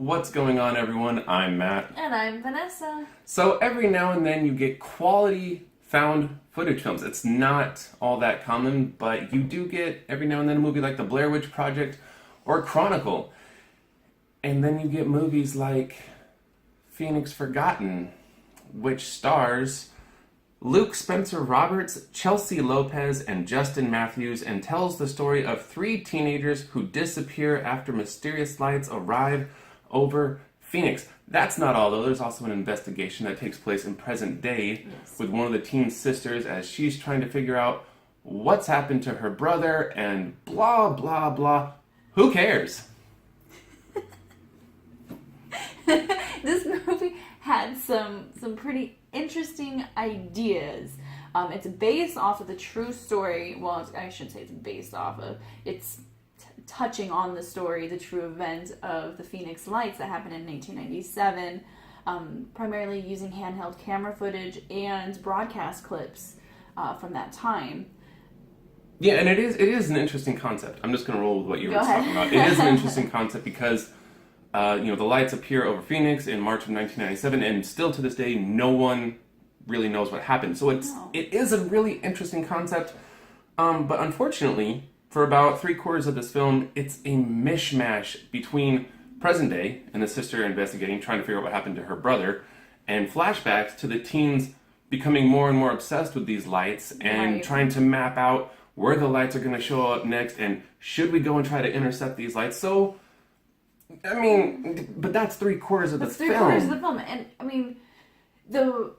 What's going on, everyone? I'm Matt. And I'm Vanessa. So every now and then you get quality found footage films. It's not all that common, but you do get every now and then a movie like The Blair Witch Project or Chronicle. And then you get movies like Phoenix Forgotten, which stars Luke Spencer Roberts, Chelsea Lopez, and Justin Matthews, and tells the story of three teenagers who disappear after mysterious lights arrive over Phoenix. That's not all, though. There's also an investigation that takes place in present day with one of the teen's sisters as she's trying to figure out what's happened to her brother and blah, blah, blah. Who cares? This movie had some pretty interesting ideas. It's based off of the true story. Well, I shouldn't say it's based off of. It's touching on the story, the true event of the Phoenix Lights that happened in 1997, primarily using handheld camera footage and broadcast clips from that time. Yeah, and it is an interesting concept. I'm just going to roll with what you were talking about. It is an interesting concept because the lights appear over Phoenix in March of 1997, and still to this day, no one really knows what happened. So it is a really interesting concept, but unfortunately, for about 3/4 of this film, it's a mishmash between present day and the sister investigating, trying to figure out what happened to her brother, and flashbacks to the teens becoming more and more obsessed with these lights and trying to map out where the lights are going to show up next, and should we go and try to intercept these lights. So, I mean, but that's 3/4 of the film. That's 3/4 of the film, and I mean, the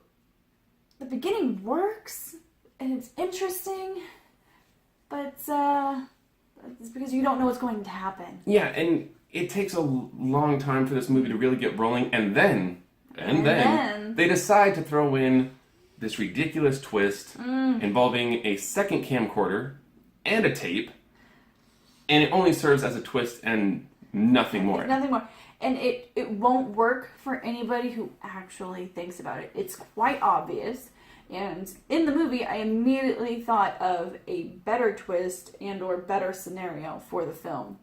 beginning works, and it's interesting, but it's because you don't know what's going to happen. Yeah, and it takes a long time for this movie to really get rolling, and then they decide to throw in this ridiculous twist involving a second camcorder and a tape, and it only serves as a twist and nothing more. Nothing more. And it won't work for anybody who actually thinks about it. It's quite obvious. And in the movie, I immediately thought of a better twist and or better scenario for the film.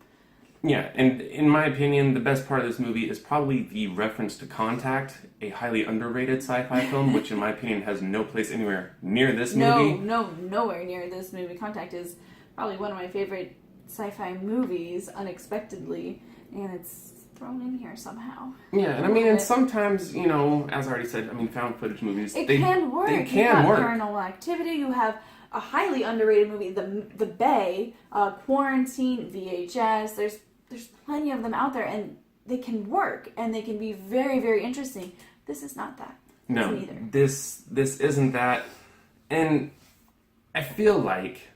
Yeah, and in my opinion, the best part of this movie is probably the reference to Contact, a highly underrated sci-fi film, which in my opinion has no place anywhere near this movie. Nowhere near this movie. Contact is probably one of my favorite sci-fi movies, unexpectedly, and it's thrown in here somehow. Yeah, and I mean, and sometimes, as I already said, found footage movies, they can work. They can work. Paranormal Activity, you have a highly underrated movie, The Bay, Quarantine, VHS, there's plenty of them out there, and they can work, and they can be very, very interesting. This is not that. No, this isn't that, and I feel like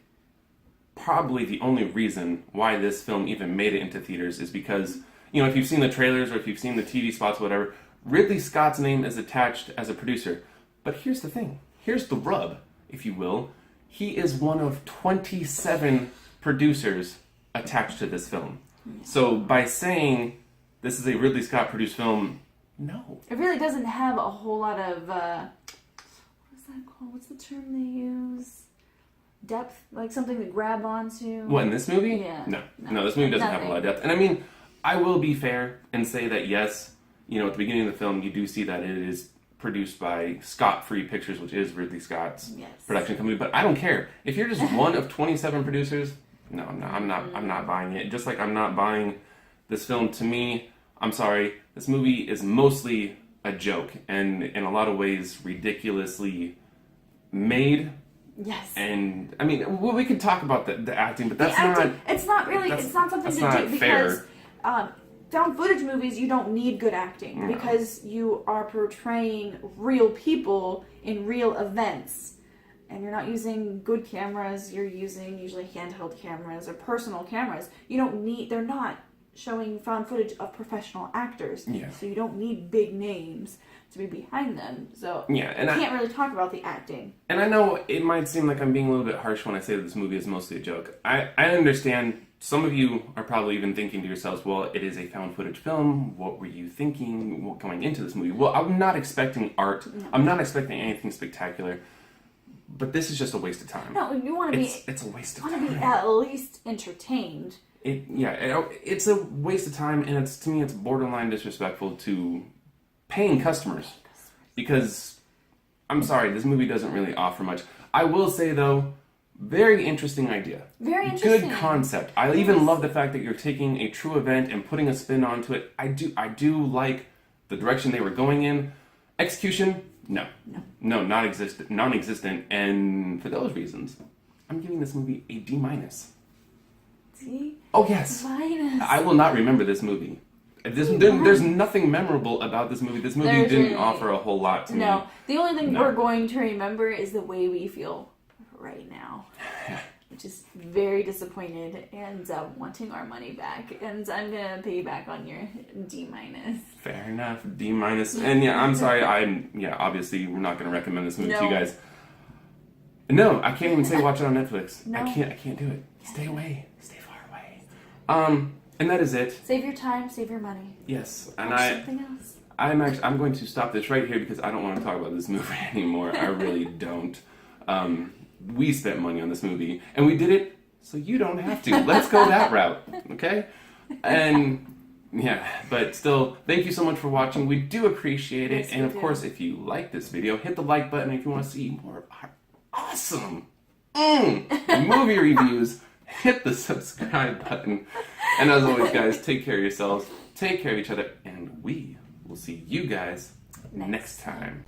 probably the only reason why this film even made it into theaters is because, if you've seen the trailers or if you've seen the TV spots, whatever, Ridley Scott's name is attached as a producer. But here's the thing. Here's the rub, if you will. He is one of 27 producers attached to this film. So by saying this is a Ridley Scott produced film, no. It really doesn't have a whole lot of, what is that called? What's the term they use? Depth? Like something to grab onto? What, in this movie? Yeah. No, this movie doesn't have a lot of depth. And I will be fair and say that yes, at the beginning of the film, you do see that it is produced by Scott Free Pictures, which is Ridley Scott's production company. But I don't care. If you're just one of 27 producers, no, I'm not buying it. Just like I'm not buying this film. To me, I'm sorry, this movie is mostly a joke and in a lot of ways ridiculously made. Yes. And we could talk about the acting, but that's not. not. It's not really. It's not something to do because found footage movies, you don't need good acting because you are portraying real people in real events. And you're not using good cameras, you're using usually handheld cameras or personal cameras. They're not showing found footage of professional actors. Yeah. So you don't need big names to be behind them. So yeah, and I can't really talk about the acting. And I know it might seem like I'm being a little bit harsh when I say that this movie is mostly a joke. I understand some of you are probably even thinking to yourselves, well, it is a found footage film. What were you thinking going into this movie? Well, I'm not expecting art. No. I'm not expecting anything spectacular. But this is just a waste of time. No, you want to be... It's a waste of time. You want to be at least entertained. It's a waste of time, and to me, it's borderline disrespectful to paying customers. Because, I'm sorry, this movie doesn't really offer much. I will say, though, very interesting idea. Very interesting. Good concept. I even love the fact that you're taking a true event and putting a spin onto it. I do like the direction they were going in. Execution, no, non-existent. And for those reasons, I'm giving this movie a D-. D? Oh yes, Minus. I will not remember this movie. There's nothing memorable about this movie. This movie didn't offer a whole lot to me. No, the only thing we're going to remember is the way we feel right now. Which is very disappointed and wanting our money back. And I'm going to pay you back on your D-. Fair enough, D-. And yeah, I'm sorry, obviously we're not going to recommend this movie to you guys. No, I can't even say watch it on Netflix. No. I can't do it. Stay away. Stay far away. And that is it. Save your time, save your money. Yes, and watch something else. I'm going to stop this right here because I don't want to talk about this movie anymore. I really don't. We spent money on this movie, and we did it so you don't have to. Let's go that route, okay? And yeah, but still, thank you so much for watching. We do appreciate it. Yes, and of course, if you like this video, hit the like button. If you want to see more of our awesome movie reviews, hit the subscribe button. And as always, guys, take care of yourselves, take care of each other, and we will see you guys next time.